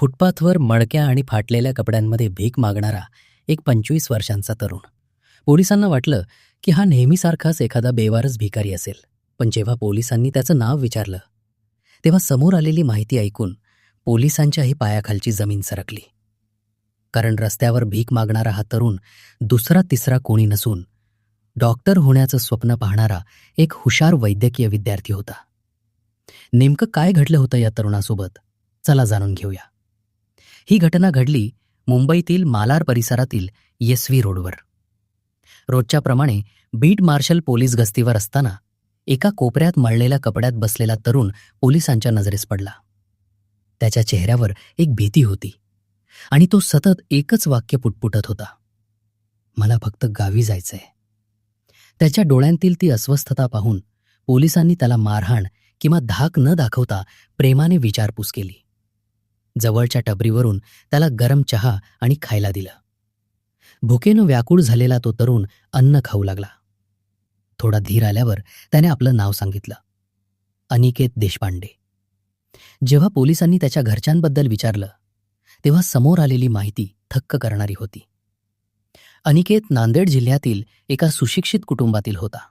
फुटपाथवर मळक्या आणि फाटलेल्या कपड्यांमध्ये भीक मागणारा एक 25 वर्षांचा तरुण. पोलिसांना वाटलं की हा नेहमीसारखाच एखादा बेवारस भिकारी असेल. पण जेव्हा पोलिसांनी त्याचं नाव विचारलं तेव्हा समोर आलेली माहिती ऐकून पोलिसांच्याही पायाखालची जमीन सरकली. कारण रस्त्यावर भीक मागणारा हा तरुण दुसरा तिसरा कोणी नसून डॉक्टर होण्याचं स्वप्न पाहणारा एक हुशार वैद्यकीय विद्यार्थी होता. नेमकं काय घडलं होतं या तरुणासोबत, चला जाणून घेऊया. ही घटना घडली मुंबईतील मालार परिसरातील येसवी रोडवर. रोजच्याप्रमाणे बीट मार्शल पोलीस गस्तीवर असताना एका कोपऱ्यात मळलेल्या कपड्यात बसलेला तरुण पोलिसांच्या नजरेस पडला. त्याच्या चेहऱ्यावर एक भीती होती आणि तो सतत एकच वाक्य पुटपुटत होता, मला फक्त गावी जायचंय. त्याच्या डोळ्यांतील ती अस्वस्थता पाहून पोलिसांनी त्याला मारहाण किंवा धाक न दाखवता प्रेमाने विचारपूस केली. जवळच्या टपरीवरून त्याला गरम चहा आणि खायला दिलं. भुकेनं व्याकुळ झालेला तो तरुण अन्न खाऊ लागला. थोडा धीर आल्यावर त्याने आपलं नाव सांगितलं, अनिकेत देशपांडे. जेव्हा पोलिसांनी त्याच्या घरच्यांबद्दल विचारलं तेव्हा समोर आलेली माहिती थक्क करणारी होती. अनिकेत नांदेड जिल्ह्यातील एका सुशिक्षित कुटुंबातील होता.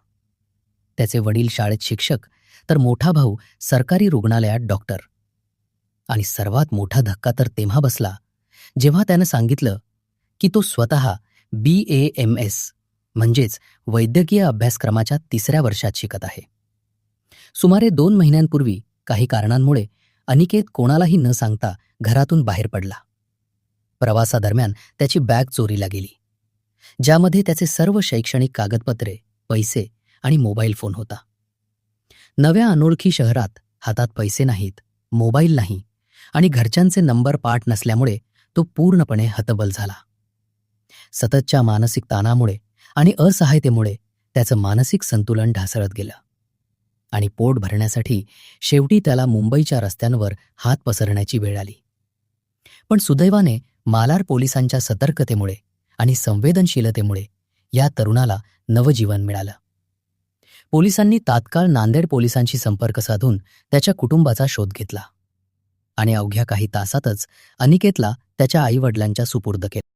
त्याचे वडील शाळेत शिक्षक तर मोठा भाऊ सरकारी रुग्णालयात डॉक्टर. आणि सर्वात मोठा धक्का तर तेव्हा बसला जेव्हा त्यानं सांगितलं की तो स्वतः BAMS म्हणजेच वैद्यकीय अभ्यासक्रमाच्या 3ऱ्या वर्षात शिकत आहे. सुमारे 2 महिन्यांपूर्वी काही कारणांमुळे अनिकेत कोणालाही न सांगता घरातून बाहेर पडला. प्रवासादरम्यान त्याची बॅग चोरीला गेली, ज्यामध्ये त्याचे सर्व शैक्षणिक कागदपत्रे, पैसे आणि मोबाईल फोन होता. नव्या अनोळखी शहरात हातात पैसे नाहीत, मोबाईल नाही आणि घरच्यांचे नंबर पाठ नसल्यामुळे तो पूर्णपणे हतबल झाला. सततच्या मानसिक ताणामुळे आणि असहायतेमुळे त्याचं मानसिक संतुलन ढासळत गेलं आणि पोट भरण्यासाठी शेवटी त्याला मुंबईच्या रस्त्यांवर हात पसरण्याची वेळ आली. पण सुदैवाने मालार पोलिसांच्या सतर्कतेमुळे आणि संवेदनशीलतेमुळे या तरुणाला नवजीवन मिळालं. पोलिसांनी तात्काळ नांदेड पोलिसांशी संपर्क साधून त्याच्या कुटुंबाचा शोध घेतला आणि अवघ्या काही तासातच अनिकेतला त्याच्या आईवडिलांच्या सुपूर्द केलं.